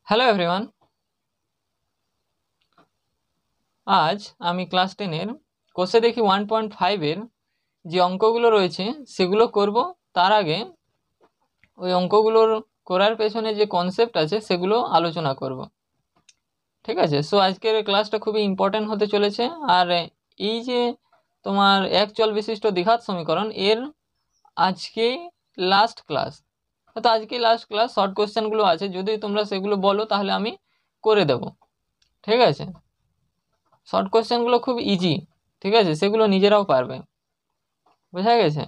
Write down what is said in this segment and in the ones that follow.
Hello everyone, আজ আমি class 10-এর কোষে দেখি 1.5-এর যে অঙ্কগুলো রয়েছে সেগুলো করব। তার আগে ওই অঙ্কগুলোর করার পেছনে যে কনসেপ্ট আছে সেগুলো আলোচনা করব। ঠিক আছে, সো আজকের ক্লাসটা খুবই ইম্পর্ট্যান্ট হতে চলেছে। আর এই যে তোমার এক চল বিশিষ্ট দ্বিঘাত সমীকরণ এর আজকেই লাস্ট ক্লাস। তো আজকেই লাস্ট ক্লাস, শর্ট কোশ্চেনগুলো আছে, যদি তোমরা সেগুলো বলো তাহলে আমি করে দেব। ঠিক আছে, শর্ট কোশ্চেনগুলো খুব ইজি, ঠিক আছে, সেগুলো নিজেরাও পারবে। বোঝা গেছে?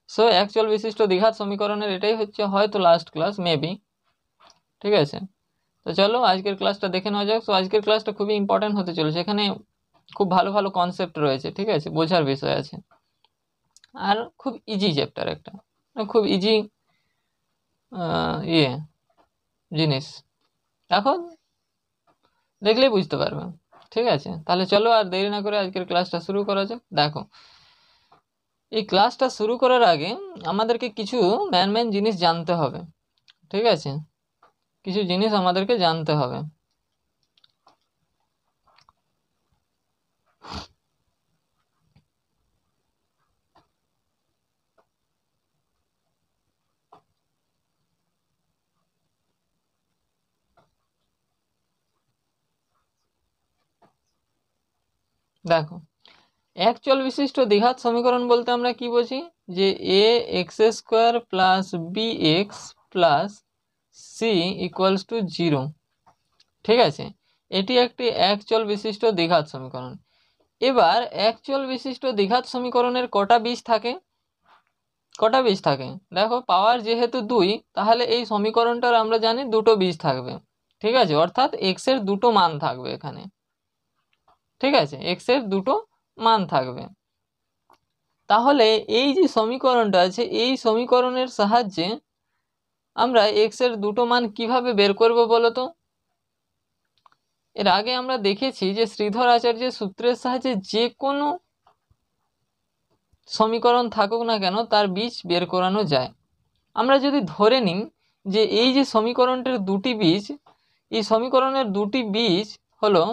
সো অ্যাকচুয়াল বিশিষ্ট দ্বিঘাত সমীকরণের এটাই হচ্ছে হয়তো লাস্ট ক্লাস, মেবি। ঠিক আছে, তো চলো আজকের ক্লাসটা দেখে নেওয়া যাক। সো আজকের ক্লাসটা খুবই ইম্পর্ট্যান্ট হতে চলেছে, এখানে খুব ভালো ভালো কনসেপ্ট রয়েছে, ঠিক আছে, বোঝার বিষয় আছে। আর খুব ইজি চ্যাপ্টার একটা, খুব ইজি ইয়ে জিনিস, এখন দেখলেই বুঝতে পারবে। ঠিক আছে, তাহলে চলো আর দেরি না করে আজকের ক্লাসটা শুরু করা যাক। দেখো, এই ক্লাসটা শুরু করার আগে আমাদেরকে কিছু মেন জিনিস জানতে হবে। ঠিক আছে, কিছু জিনিস আমাদেরকে জানতে হবে। দেখো, এক চল বিশিষ্ট দ্বিঘাত সমীকরণ বলতে আমরা কি বুঝি? যে A X square plus B X plus C equals to 0। ঠিক আছে, এটি একটি এক চল বিশিষ্ট দ্বিঘাত সমীকরণ। এবার এক চল বিশিষ্ট দ্বিঘাত সমীকরণের কটা বীজ থাকে? কটা বীজ থাকে? দেখো, পাওয়ার যেহেতু 2, তাহলে এই সমীকরণটার আমরা জানি দুটো বীজ থাকবে। ঠিক আছে, অর্থাৎ এক্স এর দুটো মান থাকবে এখানে। ঠিক আছে, এক্স এর দুটো মান থাকবে। তাহলে এই যে সমীকরণটা আছে, এই সমীকরণের সাহায্যে আমরা এক্স এর দুটো মান কিভাবে বের করব বলো তো? এর আগে আমরা দেখেছি যে শ্রীধর আচার্যের সূত্রের সাহায্যে যে কোনো সমীকরণ থাকুক না কেন তার বীজ বের করানো যায়। আমরা যদি ধরে নিই যে এই যে সমীকরণটার দুটি বীজ, এই সমীকরণের দুটি বীজ হলো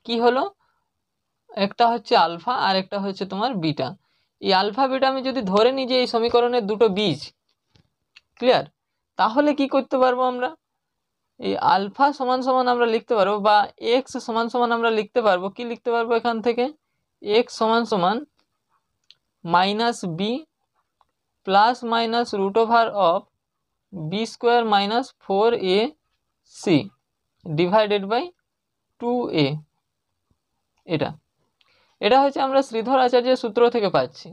কি হলো, একটা হচ্ছে আলফা আর একটা হচ্ছে তোমার বিটা। এই আলফা বিটা আমি যদি ধরে নিই যে এই সমীকরণের দুটো বীজ, ক্লিয়ার, তাহলে কি করতে পারবো আমরা? এই আলফা সমান সমান আমরা লিখতে পারবো, বা এক্স সমান সমান আমরা লিখতে পারবো, কি লিখতে পারবো এখান থেকে? এক্স সমান সমান minus b plus minus root over of b square minus 4ac divided by 2a। এটা এটা হচ্ছে আমরা শ্রীধর আচার্যের সূত্র থেকে পাচ্ছি।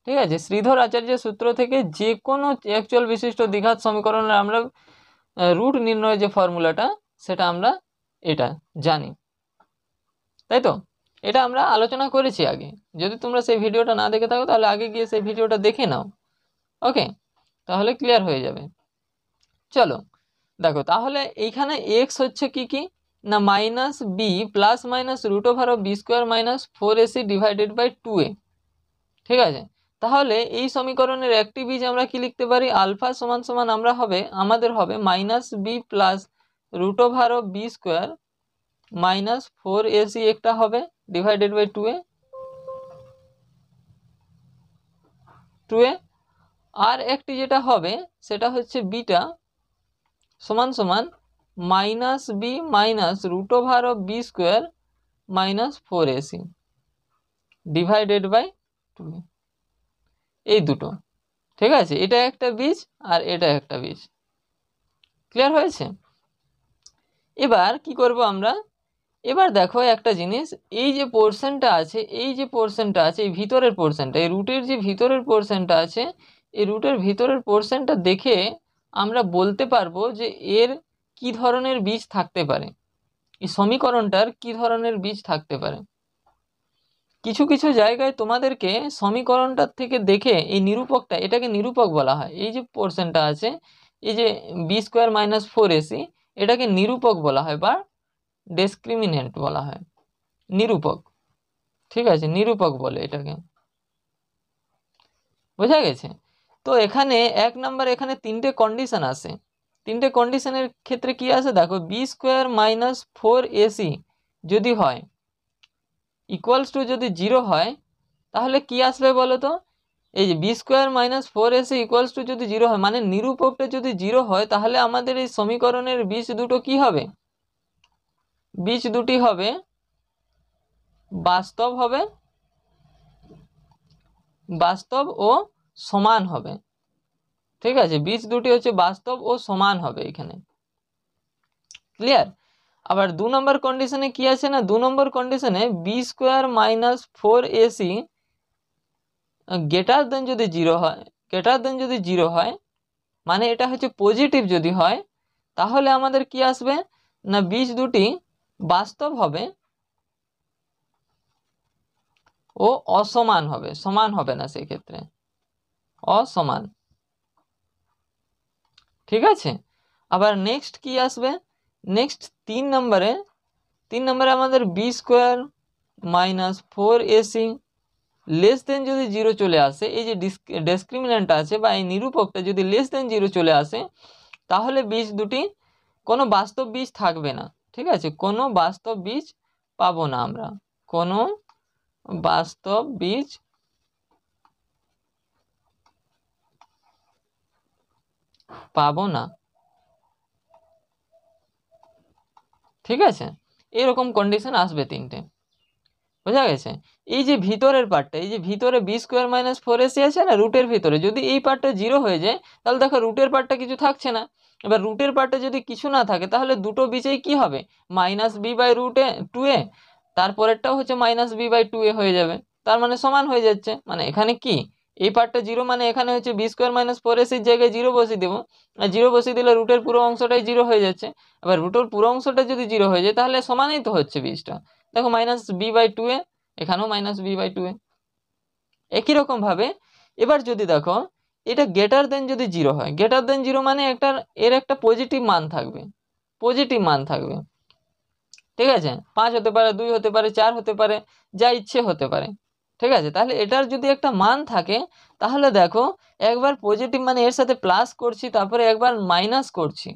ঠিক আছে, শ্রীধর আচার্যের সূত্র থেকে যে কোনো একচল বিশিষ্ট দ্বিঘাত সমীকরণের আমরা রুট নির্ণয়ের যে ফর্মুলাটা, সেটা আমরা এটা জানি, তাই তো? এটা আমরা আলোচনা করেছি আগে। যদি তোমরা সেই ভিডিওটা না দেখে থাকো তাহলে আগে গিয়ে সেই ভিডিওটা দেখে নাও। ওকে, তাহলে ক্লিয়ার হয়ে যাবে। চলো দেখো, তাহলে এইখানে এক্স হচ্ছে কি কি না, minus b plus minus root over of b square minus 4ac divided by 2a। ঠিক আছে, তাহলে এই সমীকরণের একটি বীজ আমরা কি লিখতে পারি? আলফা সমান সমান আমাদের হবে minus b plus root over of b square minus 4ac একটা হবে ডিভাইডেড বাই 2a। আর একটি যেটা হবে সেটা হচ্ছে বিটা সমান সমান minus b minus root over of b square minus 4ac divided by 2a। এই দুটো, ঠিক আছে, এটা একটা বীজ আর এটা একটা বীজ। ক্লিয়ার হয়েছে? এবার কি করব আমরা? এবার দেখো একটা জিনিস, এই যে পোর্শনটা আছে, এই যে পোর্শনটা আছে, এই ভিতরের পোর্শনটা, এই রুটের যে ভিতরের পোর্শনটা আছে, এই রুটের ভিতরের পোর্শনটা দেখে আমরা বলতে পারবো যে এর কি ধরনের বীজ থাকতে পারে, এই সমীকরণটার কি ধরনের বীজ থাকতে পারে। কিছু কিছু জায়গায় তোমাদেরকে সমীকরণটার থেকে দেখে এই নিরূপকটা, এটাকে নিরূপক বলা হয়, এই যে পোর্শনটা আছে, এই যে বি স্কোয়ার মাইনাস 4ac, এটাকে নিরূপক বলা হয় বা ডিসক্রিমিনেন্ট বলা হয়, নিরূপক। ঠিক আছে, নিরূপক বলে এটাকে। বোঝা গেছে? তো এখানে এক নাম্বার, এখানে তিনটে কন্ডিশন আছে। তিনটে কন্ডিশনের ক্ষেত্রে কি আছে দেখো, বি স্কোয়ার মাইনাস 4ac যদি হয় ইকুয়ালস টু যদি 0 হয় তাহলে কি আসবে বলো তো, এই যে b square minus 4ac equals to যদি 0 হয় মানে নিরূপকটা যদি 0 হয় তাহলে আমাদের এই সমীকরণের বীজ দুটো কি হবে, বীজ দুটি হবে বাস্তব হবে, বাস্তব ও সমান হবে। ঠিক আছে, বীজ দুটি হচ্ছে বাস্তব ও সমান হবে এখানে। ক্লিয়ার? আবার 2 নম্বর কন্ডিশনে কি আছে না, 2 নম্বর কন্ডিশনে b square minus 4ac greater than যদি 0 হয়, গ্রেটার দেন যদি 0 হয় মানে এটা হচ্ছে পজিটিভ যদি হয় তাহলে আমাদের কি আসবে না, বীজ দুটি বাস্তব হবে ও অসমান হবে, সমান হবে না সেই ক্ষেত্রে, অসমান। ঠিক আছে, আবার নেক্সট কি আসবে, নেক্সট 3 নম্বরে আমাদের b square minus 4ac less than যদি 0 চলে আসে, এই যে ডিসক্রিমিন্যান্ট আছে বা এই নিরূপকটা যদি লেস দেন 0 চলে আসে তাহলে বীজ দুটি কোনো বাস্তব বীজ থাকবে না। ঠিক আছে, কোনো বাস্তব বীজ পাবো না আমরা, কোনো বাস্তব বীজ পাবো না। ঠিক আছে, এরকম কন্ডিশন আসবে তিনটে, বোঝা গেছে। এই যে ভিতরের পার্টটা, এই যে ভিতরে বি স্কোয়ার মাইনাস 4ac আছে না রুটের ভিতরে, যদি এই পার্টটা 0 হয়ে যায় তাহলে দেখো রুটের পার্টটা কিছু থাকছে না। এবার রুটের পার্টে যদি কিছু না থাকে তাহলে দুটো বীজেই কি হবে, মাইনাস বি বাই রুটে 2a, তারপরেরটাও হচ্ছে মাইনাস বি বাই 2a হয়ে যাবে, তার মানে সমান হয়ে যাচ্ছে। মানে এখানে কি এই পার্টটা 0 মানে এখানে হচ্ছে বি স্কোয়ার মাইনাস 4ac জায়গায় 0 বসিয়ে দেবো, আর 0 বসিয়ে দিলে রুটের পুরো অংশটাই 0 হয়ে যাচ্ছে। এবার রুটের পুরো অংশটা যদি 0 হয়ে যায় তাহলে সমানই তো হচ্ছে বীজটা, দেখো মাইনাস বি বাই 2a, এখানেও মাইনাস বি বাই 2a। একই রকম ভাবে এবার যদি দেখো এটা গ্রেটার দেন যদি 0 হয়, গ্রেটার দেন 0 মানে এর একটা পজিটিভ মান থাকবে, পজিটিভ মান থাকবে। ঠিক আছে, 5 হতে পারে, 2 হতে পারে, 4 হতে পারে, যা ইচ্ছে হতে পারে। ঠিক আছে, তাহলে এটার যদি একটা মান থাকে তাহলে দেখো একবার পজিটিভ মানে এর সাথে প্লাস করছি তারপরে একবার মাইনাস করছি।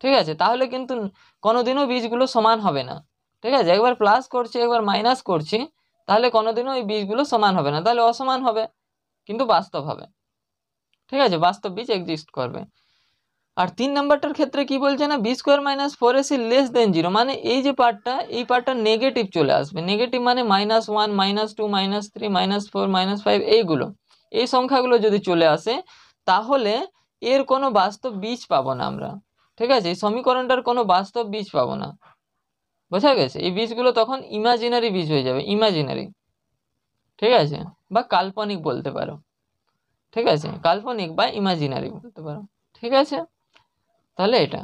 ঠিক আছে, তাহলে কিন্তু কোনোদিনও বীজগুলো সমান হবে না। ঠিক আছে, একবার প্লাস করছি একবার মাইনাস করছি তাহলে কোনোদিনও এই বীজগুলো সমান হবে না, তাহলে অসমান হবে কিন্তু বাস্তব হবে। ঠিক আছে, বাস্তব বীজ এক্সিস্ট করবে। আর 3 নাম্বারটার ক্ষেত্রে কি বলছে না, b square minus 4ac less than 0 মানে এই যে পার্টটা, এই পার্টটা নেগেটিভ চলে আসবে। নেগেটিভ মানে -1 -2 -3 -4 -5 এইগুলো, এই সংখ্যাগুলো যদি চলে আসে তাহলে এর কোনো বাস্তব বীজ পাবো না আমরা। ঠিক আছে, এই সমীকরণটার কোনো বাস্তব বীজ পাবো না, বোঝা গেছে। এই বীজগুলো তখন ইমাজিনারি বীজ হয়ে যাবে, ইমাজিনারি। ঠিক আছে, বা কাল্পনিক বলতে পারো। ঠিক আছে, কাল্পনিক বা ইমাজিনারি বলতে পারো। ঠিক আছে, তাহলে এটা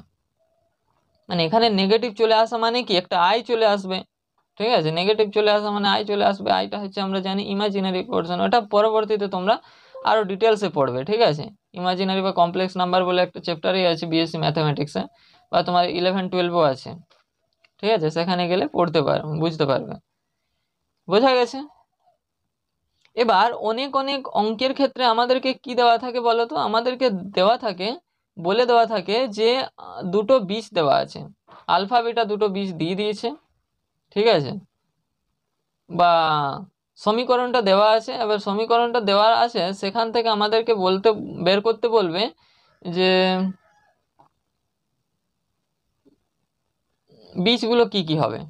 মানে এখানে নেগেটিভ চলে আসা মানে কি একটা আই চলে আসবে। ঠিক আছে, নেগেটিভ চলে আসা মানে আই চলে আসবে, আইটা হচ্ছে আমরা জানি ইমাজিনারি পোর্শন, ওটা পরবর্তীতে তোমরা আরো ডিটেলসে পড়বে। ঠিক আছে, ইমাজিনারি বা কমপ্লেক্স নাম্বার বলে একটা চ্যাপ্টারই আছে বিএসসি ম্যাথামেটিক্সে, বা তোমার 11-12ও আছে। ঠিক আছে, সেখানে গেলে পড়তে পারো, বুঝতে পারবে। বোঝা গেছে। এবার অনেক অনেক অঙ্কের ক্ষেত্রে আমাদেরকে কি দেওয়া থাকে বলো তো, আমাদেরকে দেওয়া থাকে, বলে দেওয়া থাকে যে দুটো বীজ দেওয়া আছে, আলফা বিটা দুটো বীজ দিয়ে দিয়েছে। ঠিক আছে, বা সমীকরণটা দেওয়া আছে, এবার সমীকরণটা দেওয়া আছে সেখান থেকে আমাদেরকে বের করতে বলবে যে বীজগুলো কি কি হবে।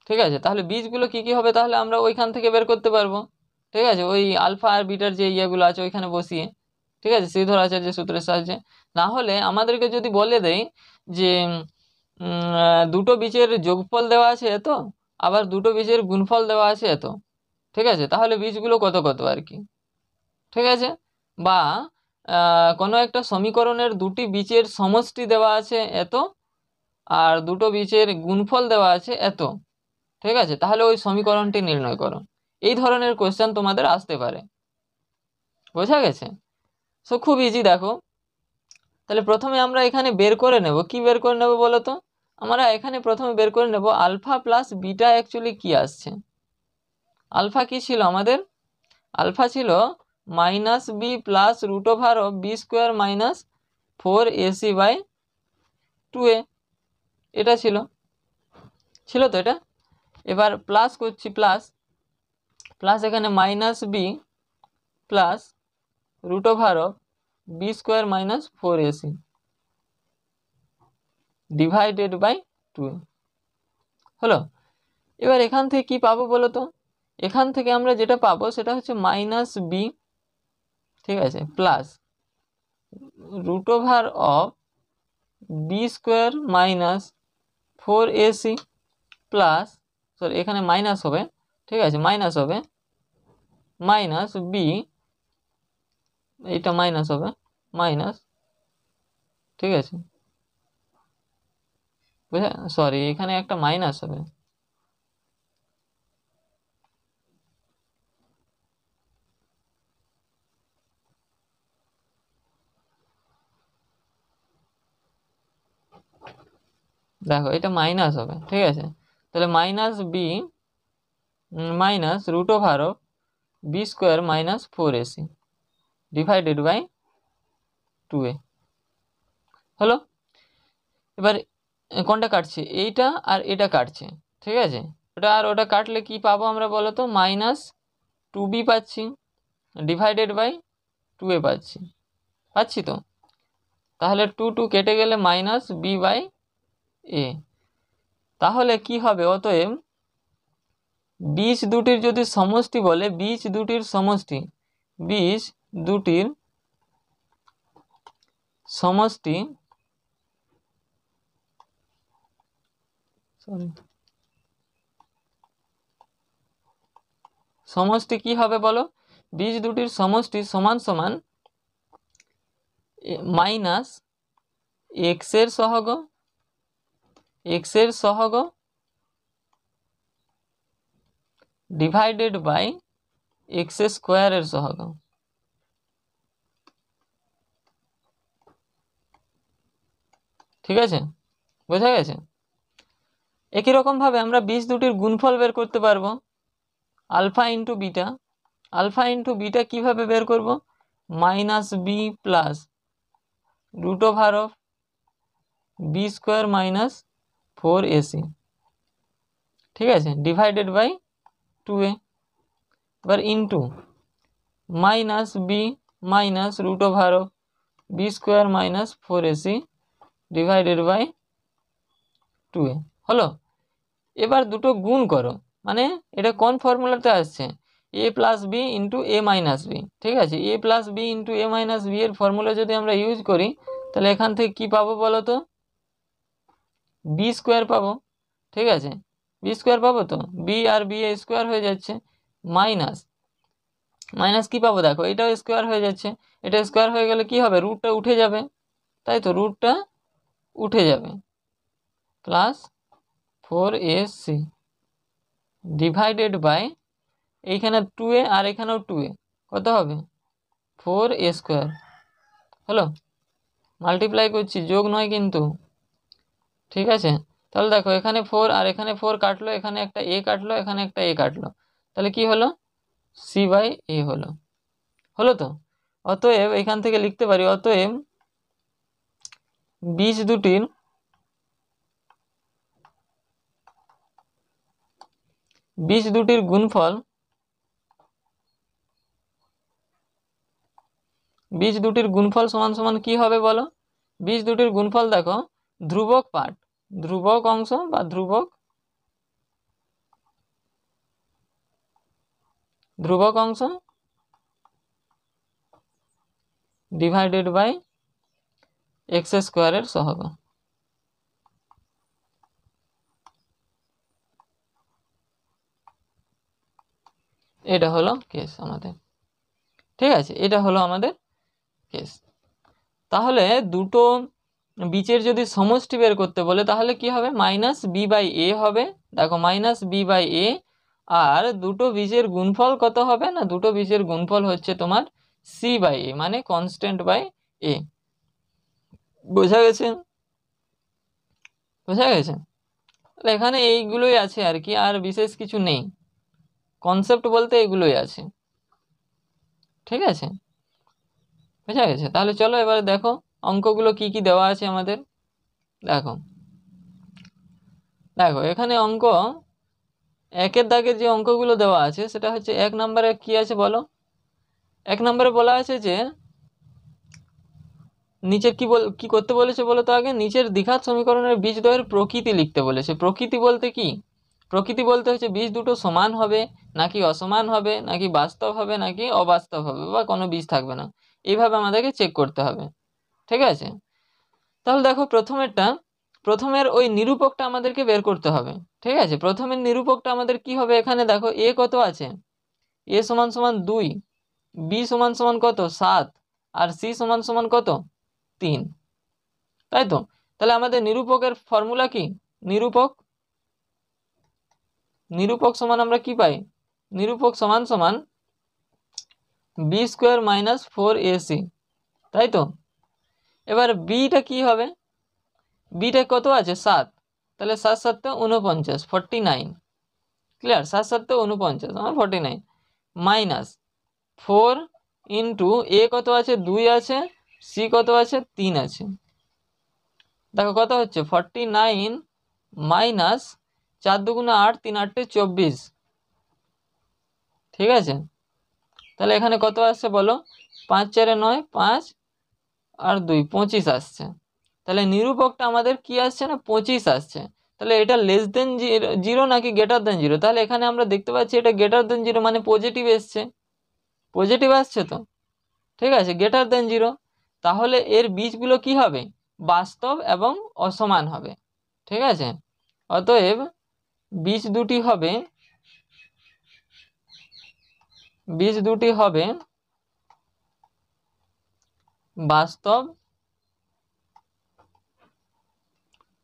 ঠিক আছে, তাহলে বীজগুলো কি কি হবে তাহলে আমরা ওইখান থেকে বের করতে পারবো। ঠিক আছে, ওই আলফা আর বিটার যে ইয়েগুলো আছে ওইখানে বসিয়ে। ঠিক আছে, শ্রীধর আচার্য সূত্রের সাহায্যে। না হলে আমাদেরকে যদি বলে দেয় যে দুটো বীজের যোগফল দেওয়া আছে এত, আবার দুটো বীজের গুণফল দেওয়া আছে এত। ঠিক আছে, তাহলে বীজগুলো কত কত আর কি। ঠিক আছে, বা কোনো একটা সমীকরণের দুটি বীজের সমষ্টি দেওয়া আছে এত, আর দুটো বীজের গুণফল দেওয়া আছে এত। ঠিক আছে, তাহলে ওই সমীকরণটি নির্ণয় করো। এই ধরনের কোশ্চেন তোমাদের আসতে পারে, বোঝা গেছে। সো খুব ইজি। দেখো তাহলে প্রথমে আমরা এখানে বের করে নেব, কি বের করে নেব বলো তো, আমরা এখানে প্রথমে বের করে নেব আলফা প্লাস বিটা অ্যাকচুয়ালি কি আসছে। আলফা কি ছিল আমাদের, আলফা ছিল -b প্লাস √বি square minus 4ac by 2a, এটা ছিল তো এটা। এবার প্লাস করছি, প্লাস এখানে minus b plus root over of b square minus 4ac divided by 2a হলো। এবার এখান থেকে কি পাবো বলো তো? এখান থেকে আমরা যেটা পাবো সেটা হচ্ছে মাইনাস বি, ঠিক আছে, plus root over of b square minus 4ac plus, sorry এখানে মাইনাস হবে, ঠিক আছে, মাইনাস হবে মাইনাস বি, এইটা মাইনাস হবে মাইনাস, ঠিক আছে, বুঝা, সরি এখানে একটা মাইনাস হবে, দেখো এটা মাইনাস হবে, ঠিক আছে। তাহলে minus b minus root over of b square minus 4ac divided by 2a হলো। এবার কোনটা কাটছে? এইটা আর এটা কাটছে, ঠিক আছে। ওটা আর ওটা কাটলে কি পাবো আমরা বলো তো? মাইনাস 2b পাচ্ছি ডিভাইডেড বাই 2a পাচ্ছি তো। তাহলে 2 কেটে গেলে মাইনাস বি বাই এ। তাহলে কি হবে? অতএব বীজ দুটির যদি সমষ্টি বলে, বীজ দুটির সমষ্টি সমষ্টি কি হবে বলো? বীজ দুটির সমষ্টি সমান সমান মাইনাস এক্স এর সহগ ডিভাইডেড বাই এক্স স্কোয়ারের সহগ, ঠিক আছে, বোঝা গেছে? একই রকম ভাবে আমরা বীজ দুটির গুণফল বের করতে পারবো, আলফা ইন্টু বিটা কিভাবে বের করব? Minus b plus root over of b square minus 4ac, ঠিক আছে, ডিভাইডেড বাই 2a। এবার into minus b minus root over of b square minus 4ac divided by 2a হলো। এবার দুটো গুণ করো, মানে এটা কোন ফর্মুলাতে আসছে? a plus b into a minus b, ঠিক আছে। a plus b into a minus b এর ফর্মুলা যদি আমরা ইউজ করি, তাহলে এখান থেকে কি পাবো বলো তো? বি স্কোয়ার পাবো, ঠিক আছে, বি স্কোয়ার পাবো তো, B R B A square হয়ে যাচ্ছে, মাইনাস কি পাবো? দেখো এটাও স্কোয়ার হয়ে যাচ্ছে, এটা স্কোয়ার হয়ে গেলে কি হবে? রুটটা উঠে যাবে, তাই তো, রুটটা উঠে যাবে, প্লাস 4ac ডিভাইডেড বাই এইখানে 2a আর এখানেও 2a, কত হবে? 4a স্কোয়ার হলো। মাল্টিপ্লাই করছি, যোগ নয় কিন্তু, ঠিক আছে। তাহলে দেখো এখানে 4 আর এখানে 4 কাটলো, এখানে একটা a কাটলো, এখানে একটা a কাটলো, তাহলে কি হলো? c বাই a হলো তো। অতএব এখান থেকে লিখতে পারি, অতএব বীজ দুটির গুণফল সমান সমান কি হবে বলো? বীজ দুটির গুণফল দেখো, ধ্রুবক অংশ বা ধ্রুবক অংশ ডিভাইডেড বাই এক্স স্কোয়ারের সহগ, এটা হলো কেস আমাদের, ঠিক আছে, এটা হলো আমাদের কেস। তাহলে দুটো বীজের যদি সমষ্টি বের করতে বলে তাহলে কি হবে? মাইনাস বি বাই এ হবে, দেখো মাইনাস বি বাই এ। আর দুটো বীজের গুণফল কত হবে? না, দুটো বীজের গুণফল হচ্ছে তোমার সি বাই এ, মানে কনস্ট্যান্ট বাই এ। বোঝা গেছে? এখানে এইগুলোই আছে আর কি, আর বিশেষ কিছু নেই, কনসেপ্ট বলতে এগুলোই আছে, ঠিক আছে, বোঝা গেছে? তাহলে চলো এবারে দেখো অঙ্কগুলো কি কি দেওয়া আছে আমাদের, দেখো দেখো এখানে অঙ্ক একের দাগের যে অঙ্কগুলো দেওয়া আছে সেটা হচ্ছে 1 নম্বরে কি আছে বলো। 1 নম্বরে বলা আছে যে নিচের কি করতে বলেছে বলো তো আগে, নিচের দ্বিঘাত সমীকরণের বীজদ্বয়ের প্রকৃতি লিখতে বলেছে। প্রকৃতি বলতে কি? প্রকৃতি বলতে হচ্ছে বীজ দুটো সমান হবে নাকি অসমান হবে, নাকি বাস্তব হবে নাকি অবাস্তব হবে, বা কোনো বীজ থাকবে না। এইভাবে আমাদেরকে চেক করতে হবে, ঠিক আছে। তাহলে দেখো প্রথমের ওই নিরূপকটা আমাদেরকে বের করতে হবে, ঠিক আছে। প্রথমের নিরূপকটা আমাদের কি হবে, এখানে দেখো এ কত আছে, এ সমান সমান 2, বি সমান সমান কত 7, আর সি সমান সমান কত 3, তাই তো। তাহলে আমাদের নিরূপকের ফর্মুলা কি? নিরূপক সমান আমরা কি পাই? নিরূপক সমান সমান বি স্কোয়ার মাইনাস 4ac, তাই তো। এবার বিটা কি হবে, বিটা কত আছে 7, তাহলে 7 7 49, 49, ক্লিয়ার। 7 7 49 আমার 49, মাইনাস 4 ইন্টু এ কত আছে 2 আছে, সি কত আছে 3 আছে। দেখো কত হচ্ছে 49 মাইনাস 4 2 8, 3 8 24, ঠিক আছে। তাহলে এখানে কত আসছে বলো, 5 4 9, 5 আর 2 25 আসছে। তাহলে নিরূপকটা আমাদের কি আসছে না 25 আসছে। তাহলে এটা লেস দেন জিরো নাকি গ্রেটার দেন জিরো? তাহলে এখানে আমরা দেখতে পাচ্ছি এটা গ্রেটার দেন জিরো, মানে পজিটিভ এসছে, পজিটিভ আসছে তো, ঠিক আছে, গ্রেটার দেন জিরো। তাহলে এর বীজগুলো কি হবে, বাস্তব এবং অসমান হবে, ঠিক আছে। অতএব বীজ দুটি হবে বাস্তব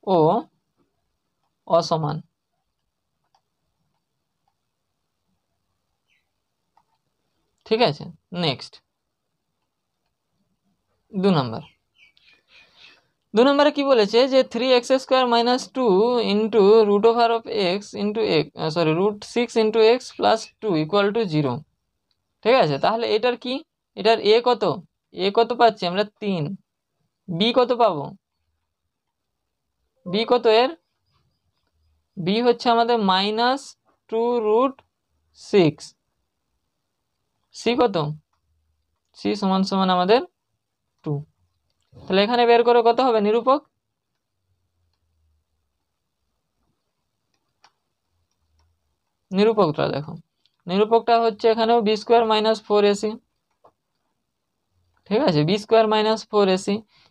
ও অসমান, ঠিক আছে। নেক্সট 2 নম্বরে কি বলেছে যে 3x² - 2 into root over of x into root 6 into x plus 2 equal to 0, ঠিক আছে। তাহলে এটার কি, এটার এ কত পাচ্ছি আমরা 3, বি কত পাবো, বি কত এর, বি হচ্ছে আমাদের -2√6, সি কত, সি সমান সমান আমাদের 2। তাহলে এখানে বের করে কত হবে নিরূপকটা দেখো, নিরূপকটা হচ্ছে এখানেও b² - 4ac, ঠিক আছে, b² - 4ac।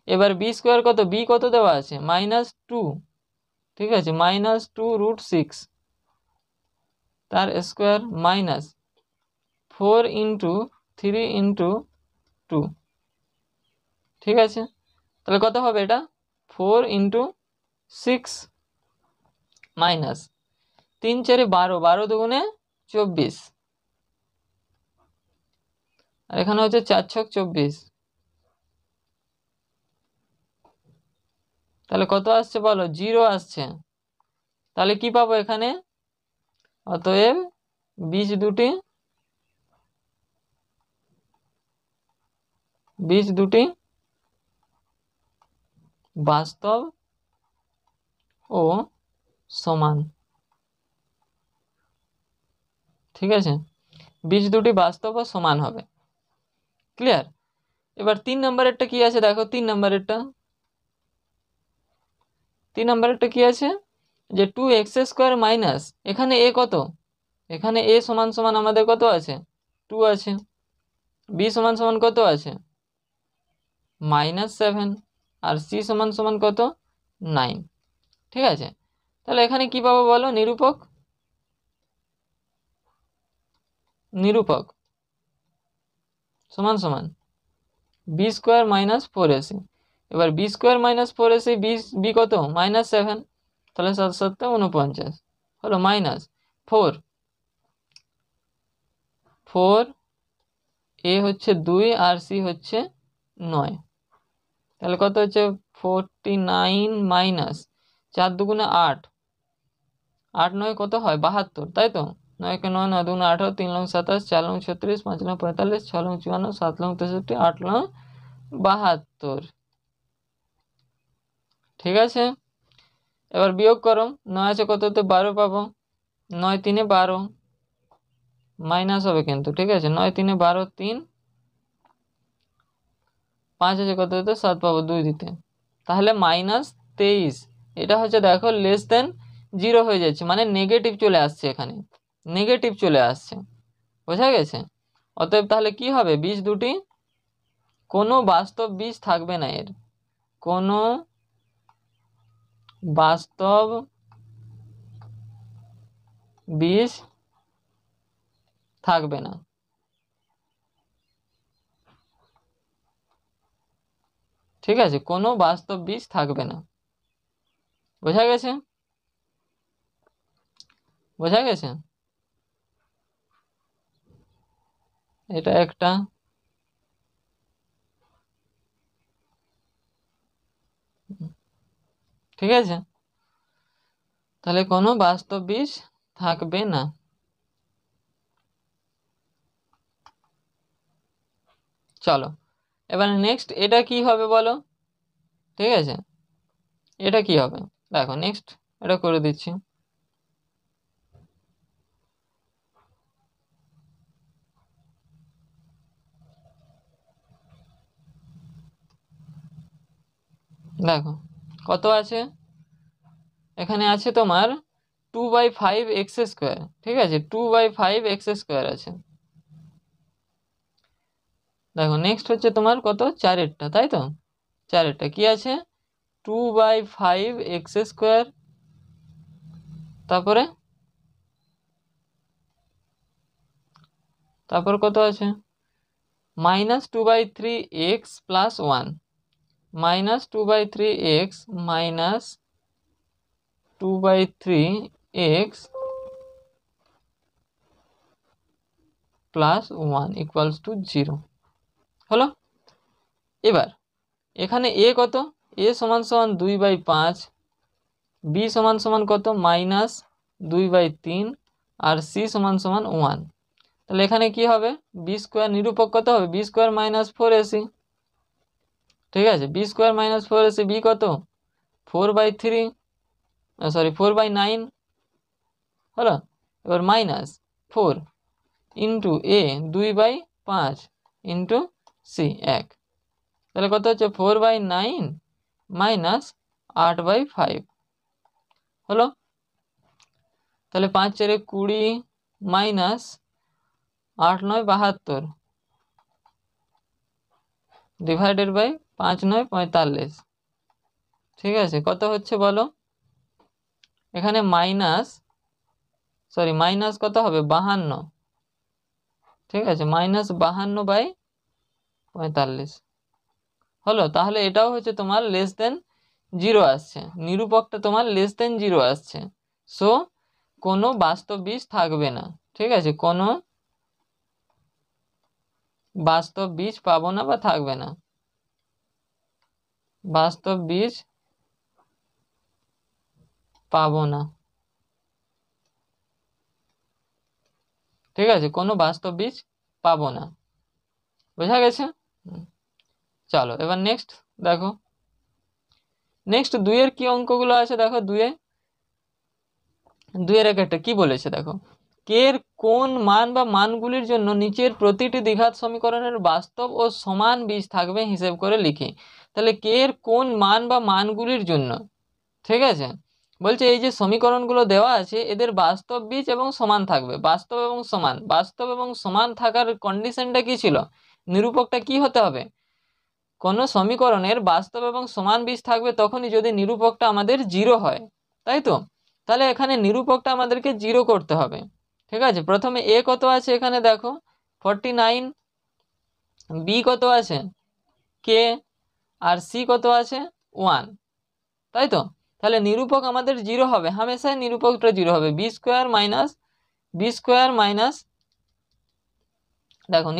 এবার b² কত, b কত দেওয়া আছে -2, ঠিক আছে, -2√6 তার স্কোয়ার মাইনাস 4 ইন্টু 3 ইন্টু 2, ঠিক আছে। তাহলে কত হবে এটা 4 ইন্টু 6 মাইনাস 3 4 12, 12 দুগুণে 24, আর এখানে হচ্ছে 4 6 24। তাহলে কত আসছে বলো, 0 আসছে। তাহলে কি পাবো এখানে, অতএব বীজ দুটি বাস্তব ও সমান, ঠিক আছে, বীজ দুটি বাস্তব ও সমান হবে, ক্লিয়ার। এবার 3 নম্বরেরটা কি আছে দেখো, 3 নম্বরেরটা কি আছে যে 2x² মাইনাস, এখানে এ কত, এখানে এ সমান সমান আমাদের কত আছে 2 আছে, বি সমান সমান কত আছে -7, আর সি সমান সমান কত 9, ঠিক আছে। তাহলে এখানে কি পাবো বলো, নিরূপক সমান সমান b² - 4ac। এবার b² - 4ac, বি কত -7, তাহলে 7 7 49 হলো, মাইনাস 4 এ হচ্ছে 2 আর সি হচ্ছে 9, তাহলে কত হচ্ছে 49 মাইনাস 4 2 8, 8 9 কত হয় 72, তাই তো। 9 কে 9, 9 2 18, 3 long 27, 4 long 36, 5 long 45, 6 long 54, 7 long 63, 8 long 72, ঠিক আছে। এবার বিয়োগ করো, 9 আছে কততে 12 পাবো, 9 3 12 মাইনাস হবে কিন্তু, ঠিক আছে, 9 3 12 3, 5 আছে কততে 7 পাবো 2 দিতে, তাহলে -23। এটা হচ্ছে দেখো লেস দেন 0 হয়ে যাচ্ছে, মানে নেগেটিভ চলে আসছে, এখানে নেগেটিভ চলে আসছে, বোঝা গেছে। অতএব তাহলে কি হবে, বীজ দুটি কোনো বাস্তব বীজ থাকবে না, এর কোনো বাস্তব বীজ থাকবে না। ঠিক আছে, কোনো বাস্তব বীজ থাকবে না, বোঝা গেছে, বোঝা গেছে। এটা একটা, ঠিক আছে, তাহলে কোনো বাস্তব বীজ থাকবে না। চলো এবার নেক্সট, এটা কি হবে বলো, ঠিক আছে, এটা কি হবে দেখো, নেক্সট এটা করে দিচ্ছি। দেখো কত আছে, এখানে আছে তোমার 2/5 x², ঠিক আছে, 2/5 x² আছে। দেখো নেক্সট হচ্ছে তোমার কত, 4-এরটা, তাই তো, 4-এরটা কি আছে, 2/5 x², তারপরে তারপর কত আছে, -2/3x + 1, -2/3x -2/3x + 1 = 0 হলো। এবার এখানে a কত, a = 2/5, b = কত -2/3, আর c = 1। তাহলে এখানে কি হবে, b² নিরূপক কত হবে, b² - 4ac, ঠিক আছে, b² - 4ac, b কত 4/3, সরি 4/9 হলো। এবার -4 ইন্টু a 2/5 ইন্টু c 1, তাহলে কত হচ্ছে 4/9 -8/5 হলো। তাহলে 5 4 20 মাইনাস 8 9 72 ডিভাইডেড বাই 5 9 45, ঠিক আছে, কত হচ্ছে বলো, এখানে মাইনাস কত হবে 52, ঠিক আছে, -52/45 হলো। তাহলে এটাও হচ্ছে তোমার লেস দেন 0 আসছে, নিরূপকটা তোমার লেস দেন 0 আসছে, সো কোনো বাস্তব বীজ থাকবে না, ঠিক আছে, কোনো বাস্তব বীজ পাবো না বা থাকবে না, বাস্তব বীজ পাবো না, ঠিক আছে, কোনো বাস্তব বীজ পাবো না, বোঝা গেছে। চলো এবার নেক্সট দেখো, নেক্সট 2-এর কি অঙ্কগুলো আছে দেখো, 2-এর একটা কি বলেছে দেখো, কে এর কোন মান বা মানগুলির জন্য নিচের প্রতিটি দ্বিঘাত সমীকরণের বাস্তব ও সমান বীজ থাকবে হিসেব করে লিখি। তাহলে কে এর কোন মান বা মানগুলির জন্য, ঠিক আছে, বলছে এই যে সমীকরণগুলো দেওয়া আছে এদের বাস্তব বীজ এবং সমান থাকবে, বাস্তব এবং সমান, বাস্তব এবং সমান থাকার কন্ডিশনটা কি ছিল, নিরূপকটা কি হতে হবে, কোনো সমীকরণের বাস্তব এবং সমান বীজ থাকবে তখনই যদি নিরূপকটা আমাদের 0 হয়, তাই তো। তাহলে এখানে নিরূপকটা আমাদেরকে 0 করতে হবে, ঠিক আছে। প্রথমে a কত আছে এখানে দেখো 49, b কত আছে k, আর c কত আছে 1, তাই তো। তাহলে নিরূপক আমাদের 0 হবে, হামেশাই নিরূপকটা 0 হবে, b² মাইনাস দেখো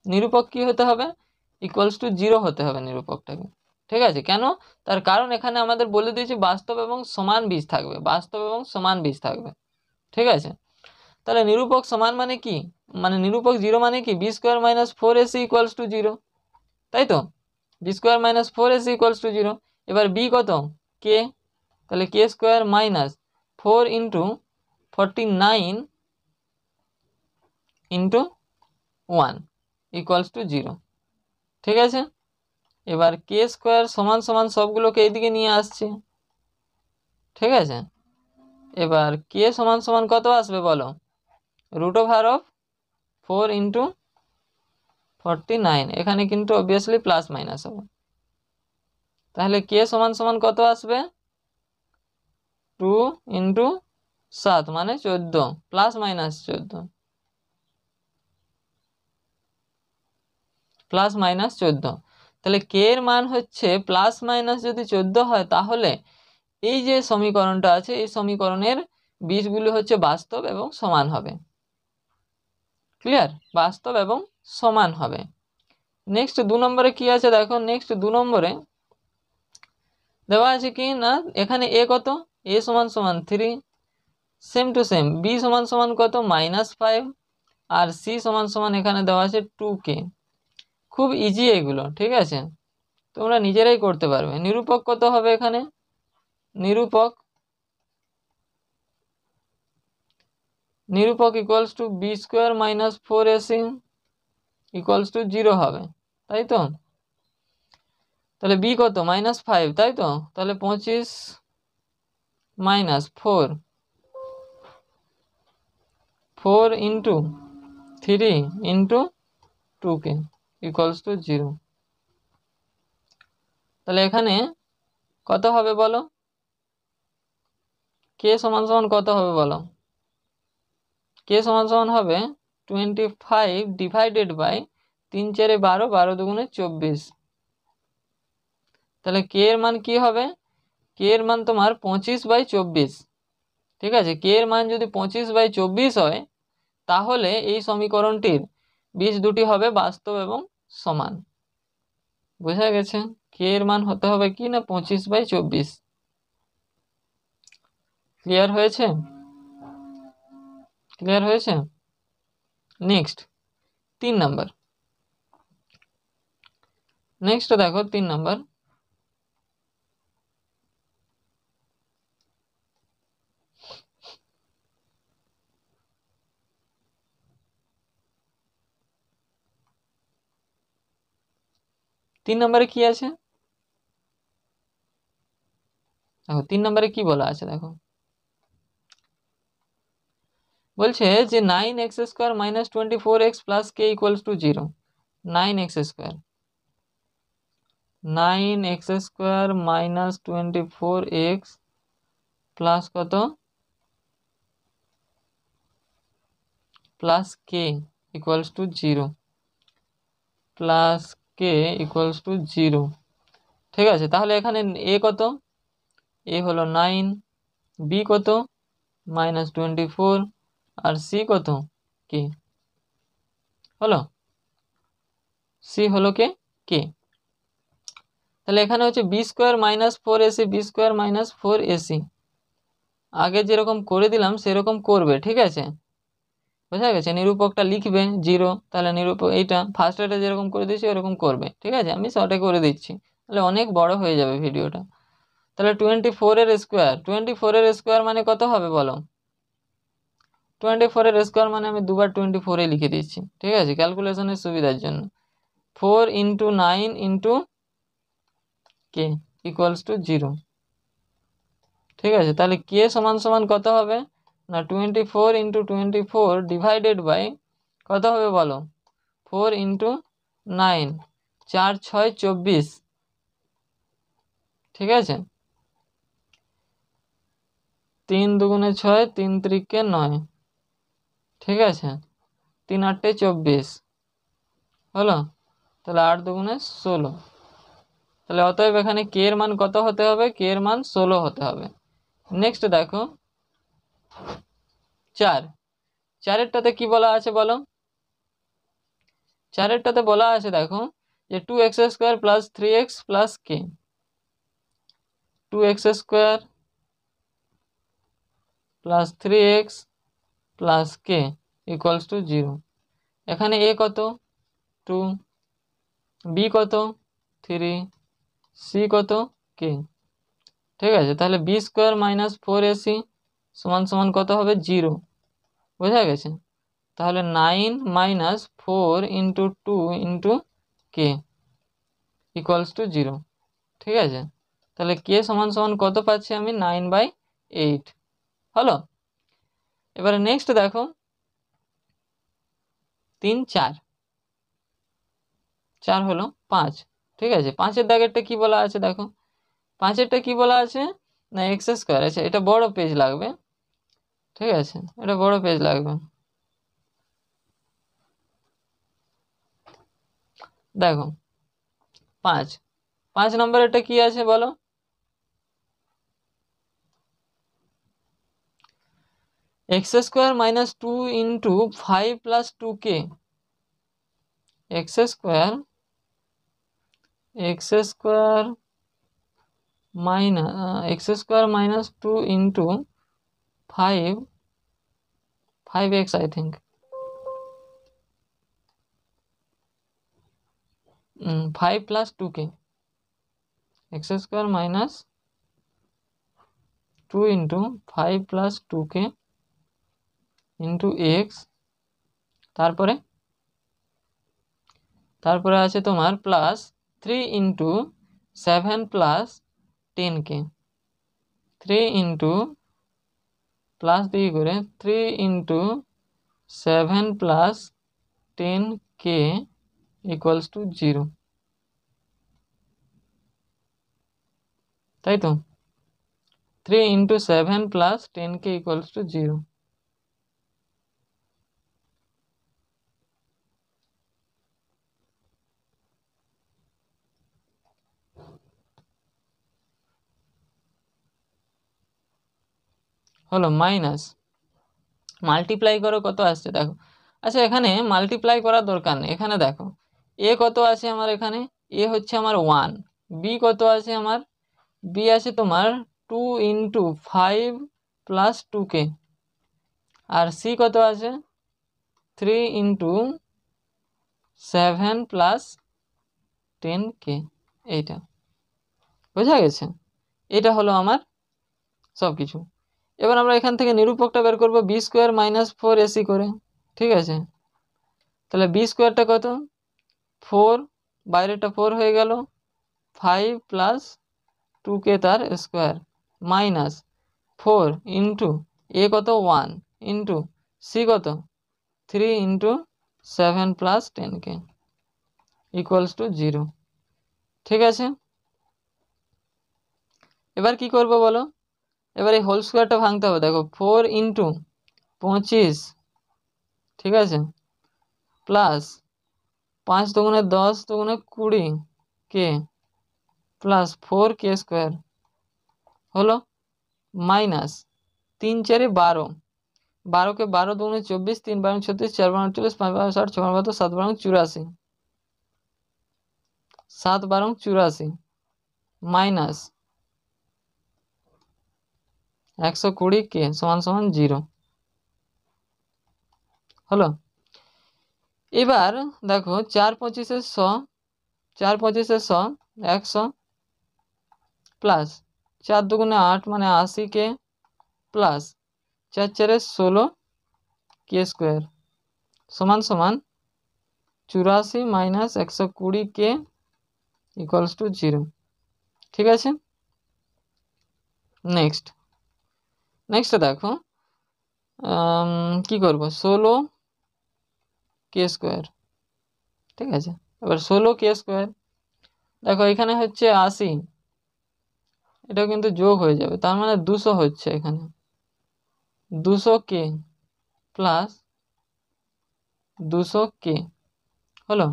নিরূপক কি হতে হবে, =0 হতে হবে নিরূপকটাকে, ঠিক আছে। কেন, তার কারণ এখানে আমাদের বলে দিয়েছে বাস্তব এবং সমান বীজ থাকবে, বাস্তব এবং সমান বীজ থাকবে, ঠিক আছে। তাহলে নিরূপক সমান মানে কি, মানে নিরূপক 0 মানে কি, b² - 4ac = 0, তাই তো। B square minus 4ac equals to 0। এবার বি কত, কে, তাহলে K square minus 4 into 49 into 1 equals to 0। ঠিক আছে, এবার কে স্কোয়ার সমান সমান সবগুলোকে এইদিকে নিয়ে আসছে। ঠিক আছে, এবার কে সমান সমান কত আসবে বলো, রুট ওভার অফ 4 ইন্টু 49, এখানে কিন্তু অবভিয়াসলি প্লাস মাইনাস হবে। তাহলে কে সমান সমান কত আসবে, 2 ইন্টু 7 মানে 14 প্লাস মাইনাস 14, প্লাস মাইনাস 14। তাহলে কে এর মান হচ্ছে প্লাস মাইনাস যদি 14 হয়, তাহলে এই যে সমীকরণটা আছে এই সমীকরণের বীজগুলি হচ্ছে বাস্তব এবং সমান হবে। ক্লিয়ার, বাস্তব এবং সমান হবে। নেক্সট 2 নম্বরে কি আছে দেখো, নেক্সট 2 নম্বরে দেওয়া আছে কি না, এখানে এ কত, এ সমান সমান 3, সেম টু সেম বি সমান সমান কত -5, আর সি সমান সমান এখানে দেওয়া আছে 2k। খুব ইজি এগুলো, ঠিক আছে, তোমরা নিজেরাই করতে পারবে। নিরূপক কত হবে এখানে, নিরূপক equals to B square minus 4ac equals to 0 হবে, তাই তো। তাহলে বি কত -5, তাই তো, তাহলে 25 minus 4 into 3 into 2k equals to 0। তাহলে এখানে কত হবে বলো, কে সমান সমান কত হবে বলো, কে সমান সমান হবে 25 ডিভাইডেড বাই 3 4 12, 12 দুগুণে 24। তাহলে কে এর মান কি হবে, কে এর মান তোমার 25/24। ঠিক আছে, কে এর মান যদি 25/24 হয়, তাহলে এই সমীকরণটির বীজ দুটি হবে বাস্তব এবং সমান। বোঝা গেছে, কে এর মান হতে হবে কি না 25/24। ক্লিয়ার হয়েছে, ক্লিয়ার হয়েছে। নেক্সট 3 নাম্বার, নেক্সট দেখো 3 নাম্বার। তিন নম্বরে কি আছে দেখো, 3 নম্বরে কি বলা আছে দেখো, বলছে যে 9x² minus 24x plus K equals to 0। 9x² minus 24x plus কত, plus K equals to 0, plus K equals to 0। ঠিক আছে, তাহলে এখানে এ কত, এ হলো 9, বি কত -24, আর সি কত কে, হলো সি হলো কে, তাহলে এখানে হচ্ছে b square minus 4ac, b square minus 4ac আগে যেরকম করে দিলাম সেরকম করবে। ঠিক আছে, বোঝা গেছে, নিরূপকটা লিখবে 0, তাহলে নিরূপক এইটা ফার্স্ট এটা যেরকম করে দিয়েছি ওরকম করবে। ঠিক আছে, আমি শর্টে করে দিচ্ছি, তাহলে অনেক বড় হয়ে যাবে ভিডিওটা। তাহলে 24 এর স্কোয়ার মানে কত হবে বলো, 24 এর স্কোয়ার মানে আমি দুবার 24 লিখে দিচ্ছি। ঠিক আছে, ক্যালকুলেশনের সুবিধার জন্য 4 into 9 into k equals to 0। ঠিক আছে, তাহলে কে সমান সমান কত হবে না 24 ইন্টু 24 ডিভাইডেড বাই কত হবে বলো, 4 ইন্টু 9, 4 6 24। ঠিক আছে, 3 দুগুণে 6, 3 3 9। ঠিক আছে, 3 8 24 হলো, তাহলে 8 দুগুণে 16। তাহলে অতএব এখানে কে এর মান কত হতে হবে, কে এর মান 16 হতে হবে। নেক্সট দেখো 4, 4এরটাতে কি বলা আছে বলো, 4এরটাতে বলা আছে দেখো যে 2x² plus 3x plus K, 2x² plus 3x plus K equals to 0। এখানে এ কত 2, বি কত 3 সি কত কে। ঠিক আছে, তাহলে বি স্কোয়ার মাইনাস 4ac সমান সমান কত হবে 0। বোঝা গেছে? তাহলে 9 minus 4 into 2 into k equals to 0। ঠিক আছে, তাহলে কে সমান সমান কত পাচ্ছি আমি 9/8। হলো। এবারে নেক্সট দেখো 3 4 4 হলো 5। ঠিক আছে, 5-এর দাগেরটা কি বলা আছে দেখো, 5-এরটা কি বলা আছে না এক্স স্কোয়ার। আচ্ছা, এটা বড় পেজ লাগবে। ঠিক আছে, এটা বড় পেজ লাগবে। দেখো 5 নম্বরেরটা কি আছে বলো, x square minus 2 into 5 plus 2k। X square minus 2 into 5x I think 5 plus 2k। X square minus 2 into 5 plus 2k into x, তারপরে আছে তোমার plus 3 into 7 plus 10k। 3 into plus দিয়ে করে 3 into 7 plus 10k equals to 0। তাই তো, 3 into 7 plus 10k equals to 0। হলো minus multiply করো কত আসছে দেখো। আচ্ছা, এখানে মাল্টিপ্লাই করার দরকার নেই। এখানে দেখো এ কত আছে আমার, এখানে এ হচ্ছে আমার 1, বি কত আছে আমার, বি আছে তোমার 2 ইন্টু 5 প্লাস 2k, আর সি কত আছে 3 ইন্টু 7 প্লাস 10k। এইটা বোঝা গেছে? এটা হলো আমার সব কিছু। এবার আমরা এখান থেকে নিরূপকটা বের করবো বি স্কোয়ার মাইনাস 4ac করে। ঠিক আছে, তাহলে বি স্কোয়ারটা কত 4, বাইরেটা 4 হয়ে গেল, 5 প্লাস 2k তার স্কোয়ার মাইনাস 4 ইন্টু এ কত 1 ইন্টু সি কত 3 into 7 plus 10k equals to 0। ঠিক আছে, এবার কি করব বলো, এবার এই হোল স্কোয়ারটা ভাঙতে হবে। দেখো 4 ইন্টু 25, ঠিক আছে, প্লাস 5 দুগুণে 10 দুগুণে 20 কে প্লাস 4k স্কোয়ার হলো মাইনাস 3 4 12, 12 কে 12 দুগুণে 24, 3 12 36, 4 12 48, 5 12 60, 6 12 7 12 84, 7 12 84 মাইনাস 120k সমান সমান 0। হলো। এবার দেখো 4 25 100, 4 25 100 100 প্লাস 4 দুগুণে 8 মানে 80k প্লাস 4 4 16k স্কোয়ার সমান সমান 84 মাইনাস 120k ইকুয়ালস টু 0। ঠিক আছে, নেক্সট দেখো কি করব 16k স্কোয়ার। ঠিক আছে, এবার 16k স্কোয়ার দেখো এখানে হচ্ছে 80, এটাও কিন্তু যোগ হয়ে যাবে, তার মানে 200 হচ্ছে এখানে 200k প্লাস 200k। হলো।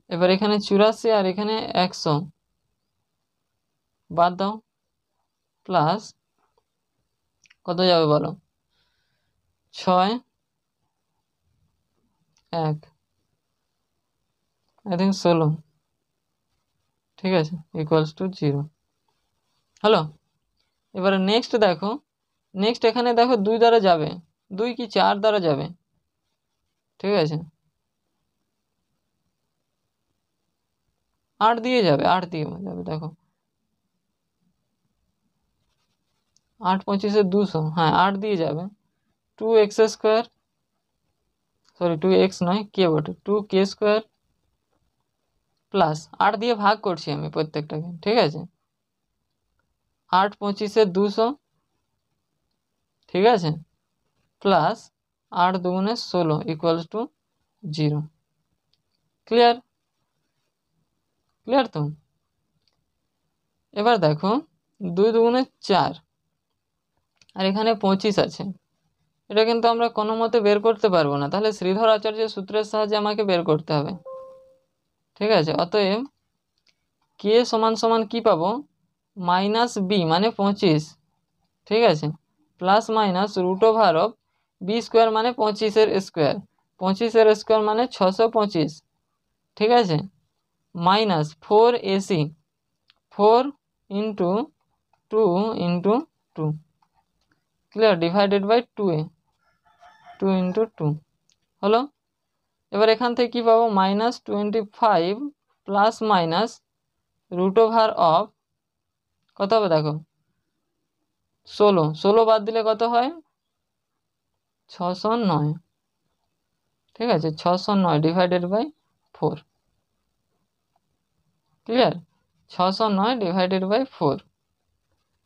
এবার এখানে 84 আর এখানে 100 বাদ দাও, প্লাস কত যাবে বলো 6 1 আই থিঙ্ক 16। ঠিক আছে, ইকুয়ালস টু 0। হলো। এবারে নেক্সট দেখো, নেক্সট এখানে দেখো 2 দ্বারা যাবে, 2 কি 4 দ্বারা যাবে। ঠিক আছে, 8 দিয়ে যাবে, 8 দিয়ে যাবে, দেখো 8 25 200, হ্যাঁ 8 দিয়ে যাবে। 2x², সরি 2x নয়, কে বটে, 2k² প্লাস 8 দিয়ে ভাগ করছি আমি প্রত্যেকটাকে, ঠিক আছে। 8 25 200, ঠিক আছে, plus 8 2 16 equals to 0। Clear? Clear তো? এবার দেখো 2 2 4, আর এখানে 25 আছে, এটা কিন্তু আমরা কোনো মতে বের করতে পারবো না, তাহলে শ্রীধর আচার্যের সূত্রের সাহায্যে আমাকে বের করতে হবে, ঠিক আছে। অতএব কে সমান সমান কি পাবো, মাইনাস বি মানে 25, ঠিক আছে, প্লাস মাইনাস √(b²) মানে 25 25 মানে 625, ঠিক আছে, minus 4ac, 4 into 2 into 2, clear, divided by 2a, 2 into 2 হলো। এবার এখান থেকে কি পাবো, -25 প্লাস মাইনাস √() কত হবে দেখো, 16 বাদ দিলে কত হয়, 609, ঠিক আছে, 609 divided by 4, clear, 609 divided by 4।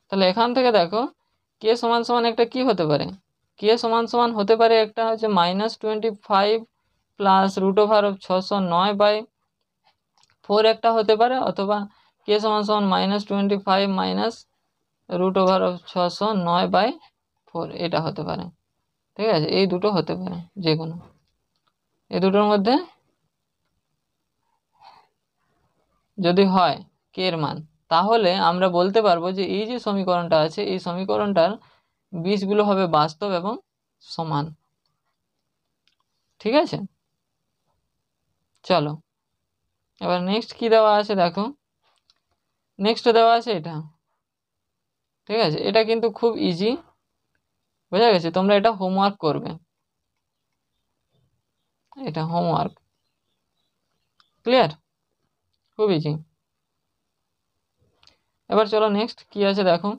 তাহলে এখান থেকে দেখো কে সমান সমান একটা কি হতে পারে, কে সমান সমান হতে পারে একটা হচ্ছে -25 প্লাস √() 609 বাই 4 একটা হতে পারে, অথবা কে সমান সমান -25 মাইনাস √() 609 বাই 4 এটা হতে পারে, ঠিক আছে, এই দুটো হতে পারে, যে কোনো এই দুটোর মধ্যে যদি হয় কে এর মান, তাহলে আমরা বলতে পারবো যে এই যে সমীকরণটা আছে এই সমীকরণটার বীজগুলো হবে বাস্তব এবং সমান, ঠিক আছে। চলো এবার নেক্সট কি দেওয়া আছে দেখো, নেক্সট দেওয়া আছে এটা, ঠিক আছে, এটা কিন্তু খুব ইজি, বোঝা গেছে, তোমরা এটা হোমওয়ার্ক করবে, এটা হোমওয়ার্ক, ক্লিয়ার, খুব ইজি। এবার চলো নেক্সট কি আছে দেখো,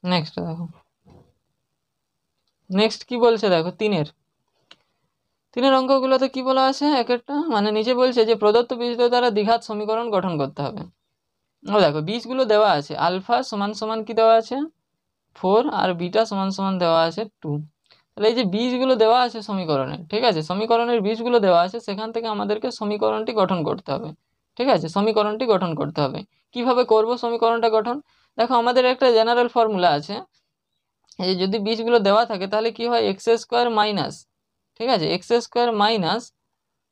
নেক্সট দেখো, নেক্সট কি বলছে দেখো, তিনের অঙ্কগুলোতে কি বলা আছে, এক একটা মানে নিচে বলছে যে প্রদত্ত বীজদ্বয় দ্বারা দ্বিঘাত সমীকরণ গঠন করতে হবে। ও দেখো বীজগুলো দেওয়া আছে, আলফা সমান সমান কি দেওয়া আছে 4, আর বিটা সমান সমান দেওয়া আছে 2। তাহলে এই যে বীজগুলো দেওয়া আছে সমীকরণে, ঠিক আছে, সমীকরণের বীজগুলো দেওয়া আছে, সেখান থেকে আমাদেরকে সমীকরণটি গঠন করতে হবে, ঠিক আছে, সমীকরণটি গঠন করতে হবে। কিভাবে করব সমীকরণটা গঠন, দেখো আমাদের একটা জেনারেল ফর্মুলা আছে, এই যদি বীজগুলো দেওয়া থাকে তাহলে কি হয়, x² মাইনাস, ঠিক আছে, x² minus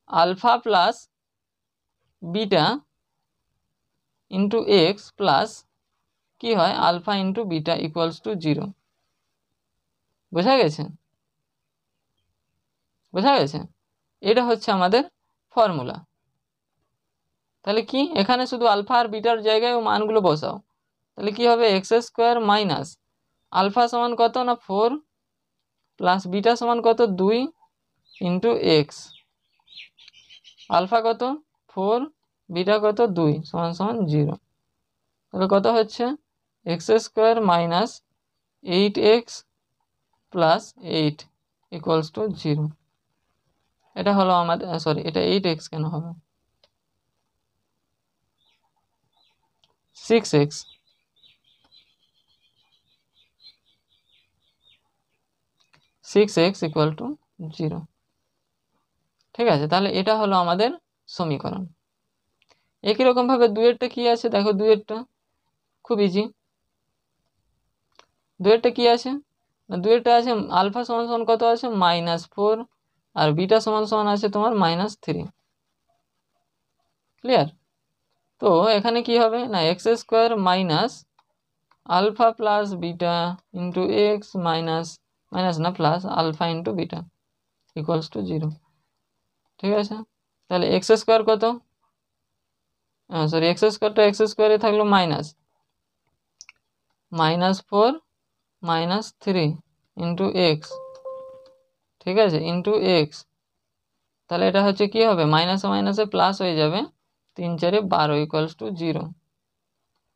alpha plus beta into x plus কি হয় alpha into beta equals to 0। বোঝা গেছে, বোঝা গেছে, এটা হচ্ছে আমাদের ফর্মুলা। তাহলে কি এখানে শুধু আলফা আর বিটার জায়গায় ও মানগুলো বসাও, তাহলে কি হবে, x² মাইনাস আলফা সমান কত না 4 প্লাস বিটা সমান কত 2 ইন্টু এক্স, আলফা কত 4, বিটা কত 2 সমান সমান 0। তাহলে কত হচ্ছে, x² minus 8x plus 8 equals to 0। এটা হলো আমাদের, সরি এটা 8x কেন হবে, 6x, 6x ইকুয়াল টু 0, ঠিক আছে। তাহলে এটা হলো আমাদের সমীকরণ। একই রকম ভাবে দুয়েরটা কি আছে দেখো, দুয়েরটা খুব ইজি, দুয়েরটা কি আছে, দুয়েরটা আছে আলফা সমান সমান কত আছে -4, আর বিটা সমান সমান আছে তোমার -3, ক্লিয়ার। তো এখানে কি হবে না, x² minus alpha plus beta into X minus minus না plus alpha into beta equals to 0। ঠিক আছে, তাহলে এক্স স্কোয়ার কত, সরি এক্স স্কোয়ারটা এক্স স্কোয়ারে থাকলো -4 -3 ইন্টু এক্স, ঠিক আছে, ইন্টু এক্স। তাহলে এটা হচ্ছে কি হবে, মাইনাসে মাইনাসে প্লাস হয়ে যাবে, 3 4 12 ইকুয়ালস টু 0।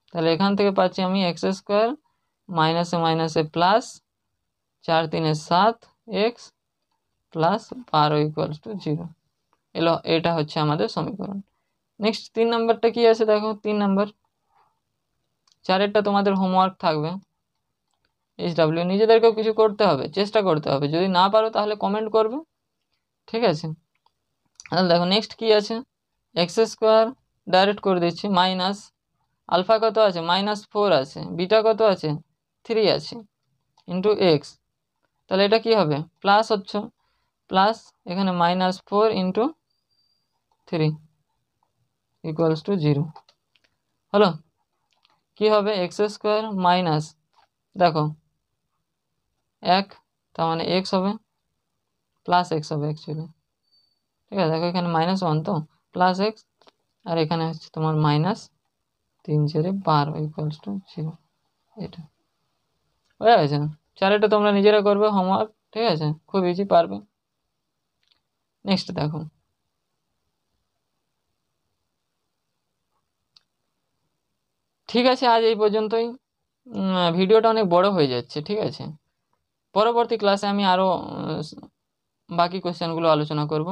তাহলে এখান থেকে পাচ্ছি আমি এক্স স্কোয়ার মাইনাসে মাইনাসে plus 4 3 7 x plus 12 equals to 0 এলো। এটা হচ্ছে আমাদের সমীকরণ। নেক্সট 3 নাম্বারটা কি আছে দেখো, 3 নাম্বার 4এরটা তোমাদের হোমওয়ার্ক থাকবে। SW নিজেদেরকেও কিছু করতে হবে, চেষ্টা করতে হবে, যদি না পারো তাহলে কমেন্ট করবে, ঠিক আছে। তাহলে দেখো নেক্সট কি আছে, এক্স স্কোয়ার ডাইরেক্ট করে দিচ্ছি মাইনাস আলফা কত আছে -4 আছে, বিটা কত আছে 3 আছে ইন্টু এক্স। তাহলে এটা কি হবে প্লাস হচ্ছে প্লাস এখানে -4 ইন্টু 3 ইকুয়ালস টু 0 হলো। কি হবে এক্স স্কোয়ার মাইনাস দেখো 1, তার মানে এক্স হবে প্লাস এক্স হবে অ্যাকচুয়ালি, ঠিক আছে। দেখো এখানে -1 তো প্লাস এক্স, আর এখানে হচ্ছে তোমার -3 4 12 ইকুয়ালস টু 0। এটা হয়ে গেছে না, 4এটা তোমরা নিজেরা করবে হোমওয়ার্ক, ঠিক আছে, খুব ইজি, পারবে। নেক্সট দেখো, ঠিক আছে আজ এই পর্যন্তই। ভিডিওটা অনেক বড় হয়ে যাচ্ছে, ঠিক আছে। পরবর্তী ক্লাসে আমি আরও বাকি কোশ্চেনগুলো আলোচনা করব।